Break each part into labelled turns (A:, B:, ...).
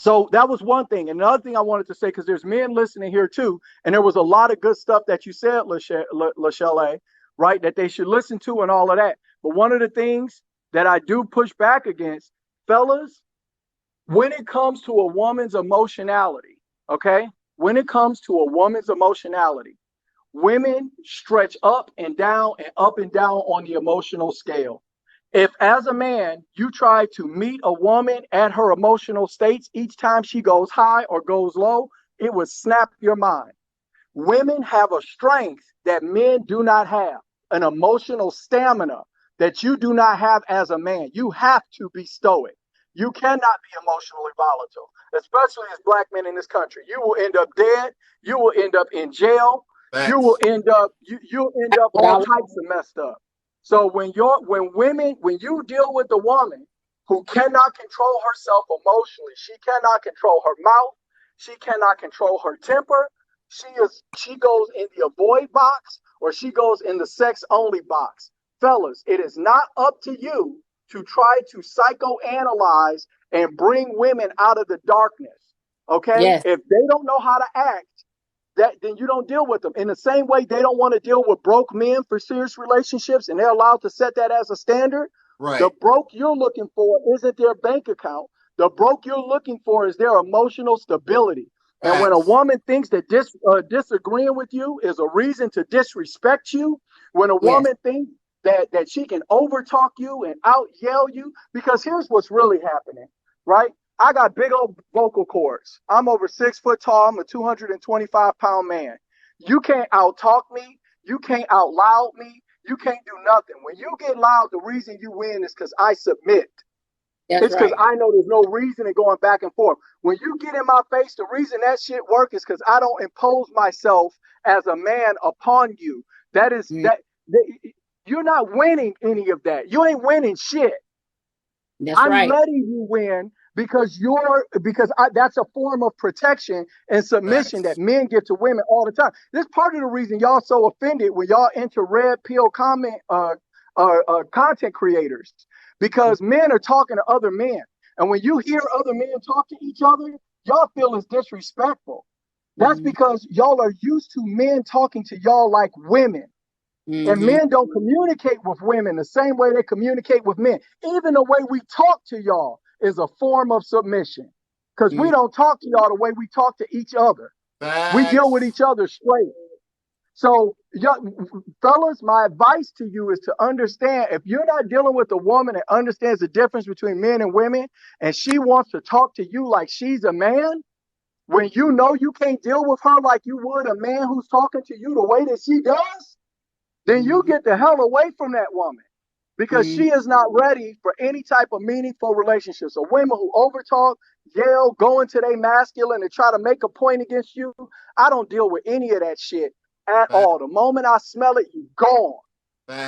A: So that was one thing. And another thing I wanted to say, because there's men listening here too, and there was a lot of good stuff that you said, Lachelle, right? That they should listen to and all of that. But one of the things that I do push back against, fellas, when it comes to a woman's emotionality, okay? When it comes to a woman's emotionality, women stretch up and down on the emotional scale. If, as a man, you try to meet a woman at her emotional states each time she goes high or goes low, it would snap your mind. Women have a strength that men do not have, an emotional stamina that you do not have as a man. You have to be stoic. You cannot be emotionally volatile, especially as black men in this country. You will end up dead. You will end up in jail. You will
B: Facts.
A: end up you'll end up all types of messed up. So when you deal with a woman who cannot control herself emotionally, she cannot control her mouth, she cannot control her temper, she goes in the avoid box or she goes in the sex only box. Fellas, it is not up to you to try to psychoanalyze and bring women out of the darkness. Okay?
C: Yes.
A: If they don't know how to act, then you don't deal with them. In the same way, they don't want to deal with broke men for serious relationships, and they're allowed to set that as a standard. The
B: Right.
A: broke you're looking for isn't their bank account. The broke you're looking for is their emotional stability. And when a
B: Facts.
A: woman thinks that disagreeing with you is a reason to disrespect you, when a
C: Yes.
A: woman thinks that she can overtalk you and out yell you, because here's what's really happening, right? I got big old vocal cords. I'm over 6 foot tall. I'm a 225-pound man. You can't out talk me. You can't out loud me. You can't do nothing. When you get loud, the reason you win is because I submit.
C: That's
A: It's because
C: right.
A: I know there's no reason in going back and forth. When you get in my face, the reason that shit works is because I don't impose myself as a man upon you. That is
C: Mm,
A: that, you're not winning any of that. You ain't winning shit.
C: that's
A: I'm
C: right.
A: letting you win that's a form of protection and submission that
B: Facts.
A: men give to women all the time. This part of the reason y'all so offended when y'all enter red pill content creators, because men are talking to other men, and when you hear other men talk to each other, y'all feel it's disrespectful. That's
C: Mm-hmm.
A: because y'all are used to men talking to y'all like women. And
C: Mm-hmm.
A: men don't communicate with women the same way they communicate with men. Even the way we talk to y'all is a form of submission. Because we
C: Mm-hmm.
A: don't talk to y'all the way we talk to each other. We deal with
B: Facts.
A: each other straight. So, fellas, my advice to you is to understand, if you're not dealing with a woman that understands the difference between men and women, and she wants to talk to you like she's a man, when you know you can't deal with her like you would a man who's talking to you the way that she does, then you
C: Mm-hmm.
A: get the hell away from that woman, because
C: Mm-hmm.
A: she is not ready for any type of meaningful relationship. So women who overtalk, yell, go into their masculine and try to make a point against you, I don't deal with any of that shit at
B: Facts.
A: all. The moment I smell it, you gone.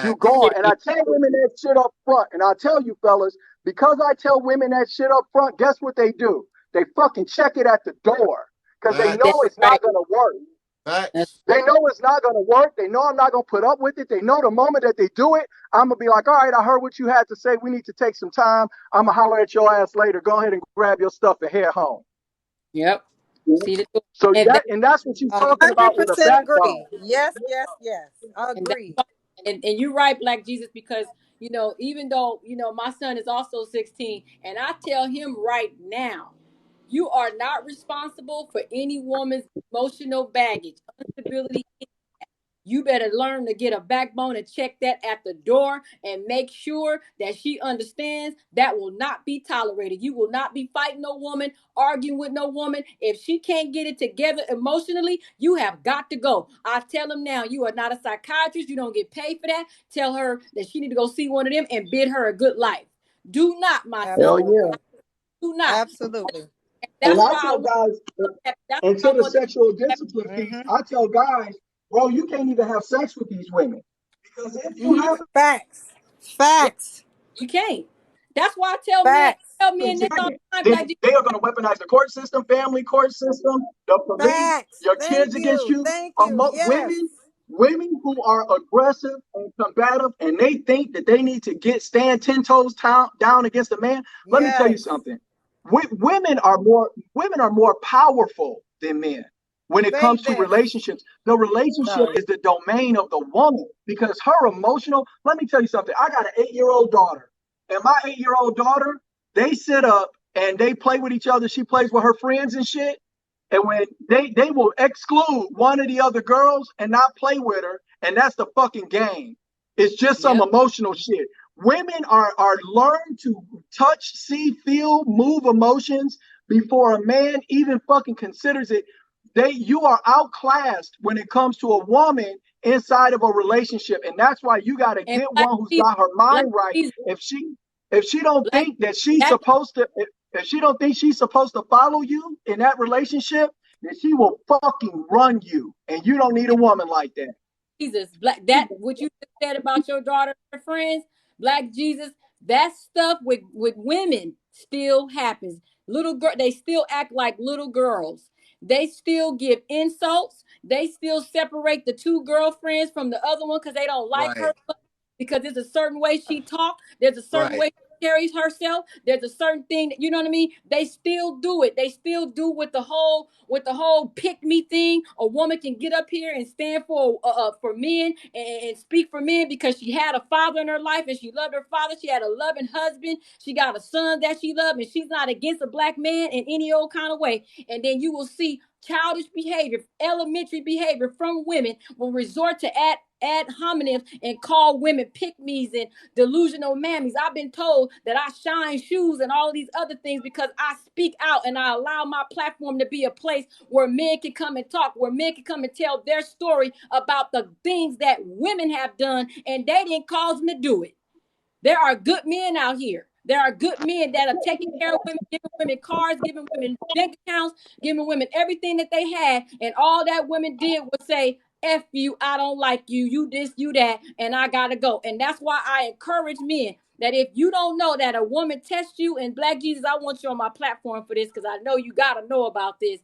A: You
B: Facts.
A: gone. And I
C: Period.
A: tell women that shit up front. And I tell you fellas, because I tell women that shit up front, guess what they do? They fucking check it at the door because they
C: That's
A: know
B: Facts.
A: it's
C: right.
A: not going to work.
C: That's
B: Facts.
A: They know it's not going to work. They know I'm not going to put up with it. They know the moment that they do it, I'm going to be like, all right, I heard what you had to say. We need to take some time. I'm going to holler at your ass later. Go ahead and grab your stuff and head home.
C: yep. See the
A: So
C: and that
A: and that's what you're
D: A
A: talking
D: hundred
A: about with a
D: percent
A: backbone.
D: agree. Yes, yes, yes.
C: and that's
D: Agree.
C: why, and you're right, Black Jesus, because even though my son is also 16, and I tell him right now, you are not responsible for any woman's emotional baggage, instability. You better learn to get a backbone and check that at the door and make sure that she understands that will not be tolerated. You will not be fighting no woman, arguing with no woman. If she can't get it together emotionally, you have got to go. I tell them now, you are not a psychiatrist. You don't get paid for that. Tell her that she need to go see one of them and bid her a good life. Do not, my
A: Hell
C: son.
D: Absolutely.
A: yeah.
C: Do not.
D: Absolutely.
A: And
C: That's
A: I
C: why I
A: tell
C: want
A: guys,
C: that's
A: and
C: why
A: to
C: I
A: the
C: want
A: sexual discipline piece,
D: Mm-hmm.
A: I tell guys, bro, you can't even have sex with these women. Because if you
C: Mhm.
A: have
D: Facts.
C: Yeah,
D: Facts.
C: you can't. That's why I tell men,
D: Facts.
C: this all
A: pregnant,
C: the time,
A: then
C: Black Jesus.
A: they are going to weaponize the court system, family court system, the police,
D: Facts.
A: your
D: Thank
A: kids against
D: you.
A: you.
D: Thank you. Yes.
A: Women who are aggressive and combative, and they think that they need to stand 10 toes down against a man. Let me tell you
D: Yes.
A: something. women are more powerful than men when it
D: Say
A: comes to
D: this.
A: relationships. The relationship is the domain of the woman because her emotional. Let me tell you something. I got an 8-year-old daughter, and my 8-year-old daughter, they sit up and they play with each other. She plays with her friends and shit. And when they will exclude one of the other girls and not play with her, and that's the fucking game. It's just some emotional shit. Women are learned to touch, see, feel, move emotions before a man even fucking considers it. You are outclassed when it comes to a woman inside of a relationship, and that's why you got to get one who's got her mind right. If she don't think that she's supposed to, if she don't think she's supposed to follow you in that relationship, then she will fucking run you, and you don't need a woman like that.
C: Jesus, that what you said about your daughter and friends, Black Jesus, that stuff with women still happens. Little girl, they still act like little girls. They still give insults. They still separate the two girlfriends from the other one because they don't like her. Because there's a certain way she talks. There's a certain way she carries herself. There's a certain thing that, you know what I mean? They still do it. They still do with the whole pick me thing. A woman can get up here and stand for men and speak for men because she had a father in her life and she loved her father. She had a loving husband. She got a son that she loved, and she's not against a black man in any old kind of way. And then you will see childish behavior, elementary behavior from women will resort to ad hominems and call women pick-me's and delusional mammies. I've been told that I shine shoes and all these other things because I speak out and I allow my platform to be a place where men can come and talk, where men can come and tell their story about the things that women have done and they didn't cause them to do it. There are good men out here. There are good men that are taking care of women, giving women cars, giving women bank accounts, giving women everything that they had. And all that women did was say, F you, I don't like you, you this, you that, and I gotta go. And that's why I encourage men that if you don't know that a woman tests you, and Black Jesus, I want you on my platform for this because I know you gotta know about this.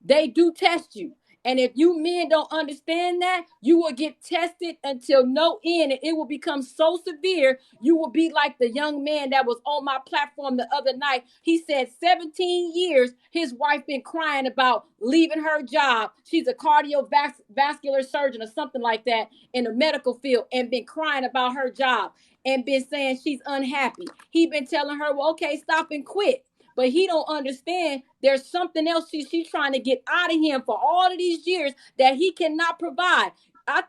C: They do test you. And if you men don't understand that, you will get tested until no end, and it will become so severe. You will be like the young man that was on my platform the other night. He said 17 years his wife been crying about leaving her job. She's a cardiovascular surgeon or something like that in the medical field, and been crying about her job and been saying she's unhappy. He been telling her, well, okay, stop and quit. But he don't understand there's something else she's trying to get out of him for all of these years that he cannot provide. I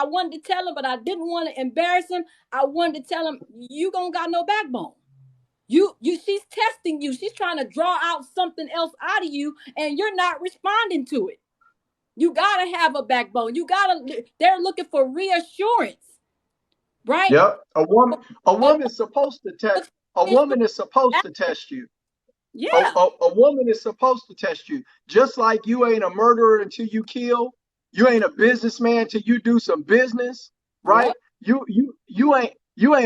C: wanted to tell him, but I didn't want to embarrass him. I wanted to tell him, you don't got no backbone. She's testing you. She's trying to draw out something else out of you, and you're not responding to it. You gotta have a backbone. They're looking for reassurance, right?
A: Yep. A woman is supposed to test. A woman is supposed to test you.
C: Yeah.
A: A woman is supposed to test you. Just like you ain't a murderer until you kill. You ain't a businessman till you do some business, right? Yep. You ain't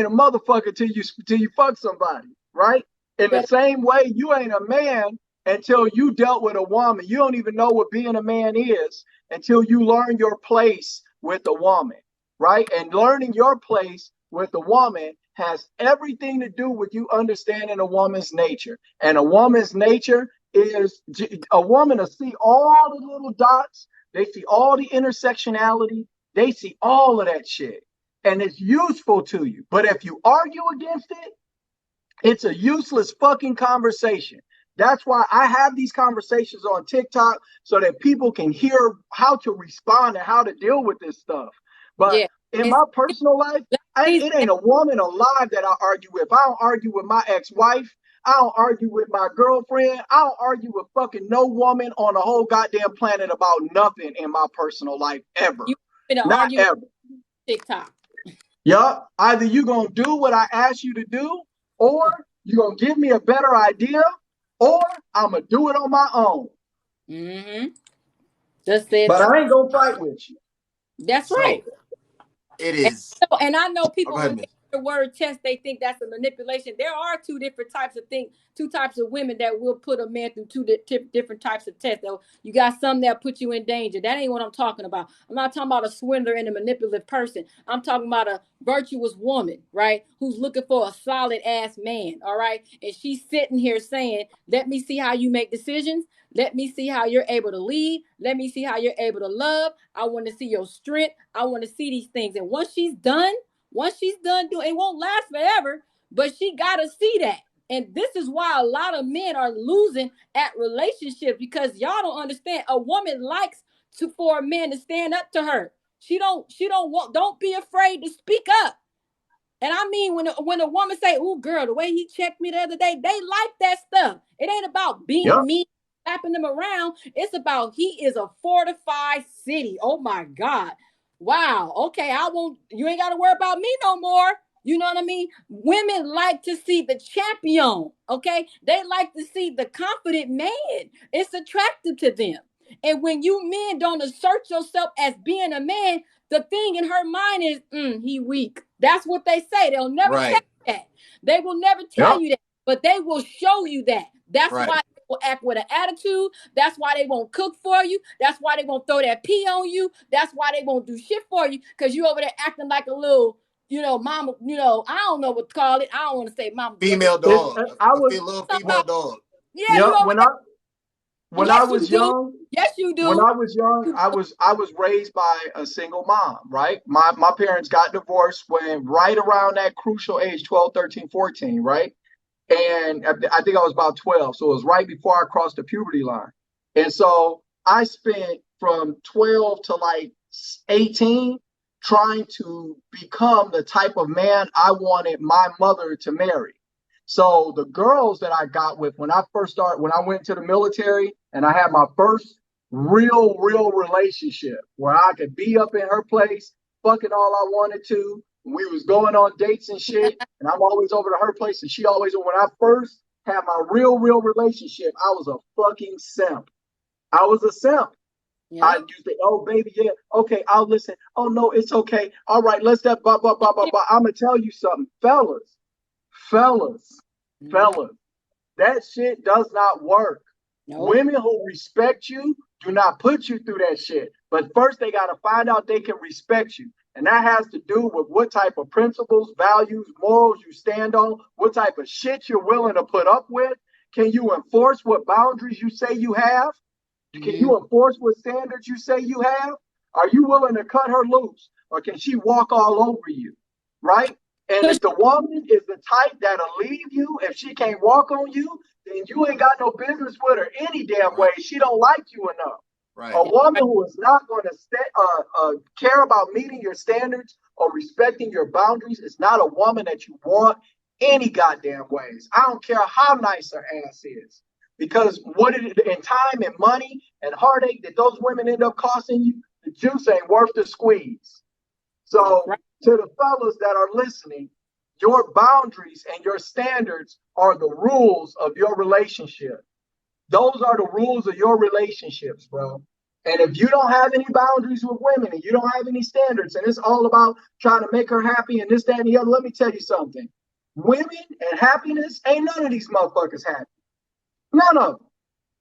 A: a motherfucker till you fuck somebody, right? In the same way, you ain't a man until you dealt with a woman. You don't even know what being a man is until you learn your place with a woman, right? And learning your place with a woman has everything to do with you understanding a woman's nature. And a woman's nature is a woman to see all the little dots. They see all the intersectionality. They see all of that shit. And it's useful to you. But if you argue against it, it's a useless fucking conversation. That's why I have these conversations on TikTok so that people can hear how to respond and how to deal with this stuff. But in my personal life, it ain't a woman alive that I argue with. I don't argue with my ex-wife. I don't argue with my girlfriend. I don't argue with fucking no woman on the whole goddamn planet about nothing in my personal life ever. Not ever.
C: TikTok.
A: Yup. Either you gonna do what I asked you to do, or you gonna give me a better idea, or I'm gonna do it on my own.
C: Mm-hmm.
A: But I ain't gonna fight with you.
C: That's right.
B: It is.
C: And I know people the word test, they think that's a manipulation. There are two types of women that will put a man through different types of tests. Though you got some that put you in danger. That ain't what I'm talking about. I'm not talking about a swindler and a manipulative person. I'm talking about a virtuous woman, right? Who's looking for a solid ass man, all right? And she's sitting here saying, let me see how you make decisions. Let me see how you're able to lead. Let me see how you're able to love. I want to see your strength. I want to see these things. And once she's done doing, it won't last forever, but she got to see that. And this is why a lot of men are losing at relationships, because y'all don't understand. A woman likes for a man to stand up to her. Don't be afraid to speak up. And I mean, when a woman say, "Oh, girl, the way he checked me the other day," they like that stuff. It ain't about being mean, slapping them around. It's about he is a fortified city. Oh my God. Wow. Okay, you ain't got to worry about me no more. You know what I mean? Women like to see the champion. Okay. They like to see the confident man. It's attractive to them. And when you men don't assert yourself as being a man, the thing in her mind is, he weak. That's what they say. They'll never tell you that. They will never tell you that, but they will show you that. That's why they will act with an attitude. That's why they won't cook for you. That's why they won't throw that pee on you. That's why they won't do shit for you, because you over there acting like a little, mama, I don't know what to call it. I don't want to say mama.
B: Female dog. A little female dog.
C: Yeah, you over there.
A: When I was young,
C: yes, you do.
A: When I was young, I was raised by a single mom, right? My parents got divorced when right around that crucial age, 12, 13, 14, right? And I think I was about 12. So it was right before I crossed the puberty line. And so I spent from 12 to like 18 trying to become the type of man I wanted my mother to marry. So the girls that I got with when I went to the military and I had my first real relationship where I could be up in her place, fucking all I wanted to. We was going on dates and shit, and I'm always over to her place, and she always, when I first had my real relationship, I was a fucking simp. I was a simp. Yeah. I used to, oh, baby, yeah, okay, I'll listen. Oh, no, it's okay. All right, let's that, blah, blah, blah, blah, blah. I'm going to tell you something, fellas, that shit does not work. Nope. Women who respect you do not put you through that shit. But first, they got to find out they can respect you. And that has to do with what type of principles, values, morals you stand on, what type of shit you're willing to put up with. Can you enforce what boundaries you say you have? Can you enforce what standards you say you have? Are you willing to cut her loose? Or can she walk all over you? Right? And if the woman is the type that'll leave you, if she can't walk on you, then you ain't got no business with her any damn way. She don't like you enough. Right. A woman who is not going to care about meeting your standards or respecting your boundaries is not a woman that you want any goddamn ways. I don't care how nice her ass is. Because in time and money and heartache that those women end up costing you, the juice ain't worth the squeeze. So to the fellas that are listening, your boundaries and your standards are the rules of your relationship. Those are the rules of your relationships, bro. And if you don't have any boundaries with women and you don't have any standards and it's all about trying to make her happy and this, that, and the other, let me tell you something. Women and happiness, ain't none of these motherfuckers happy. None of them.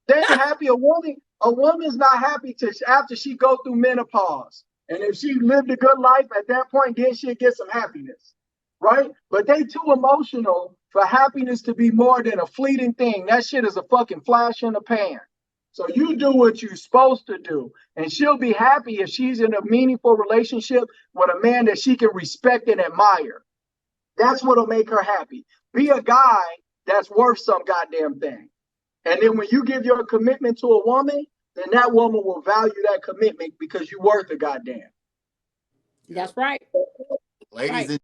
A: They ain't happy. A woman's not happy till after she go through menopause. And if she lived a good life at that point, then she'll get some happiness. Right? But they too emotional for happiness to be more than a fleeting thing. That shit is a fucking flash in the pan. So you do what you're supposed to do. And she'll be happy if she's in a meaningful relationship with a man that she can respect and admire. That's what'll make her happy. Be a guy that's worth some goddamn thing. And then when you give your commitment to a woman, then that woman will value that commitment because you're worth a goddamn.
C: That's right.
B: Ladies and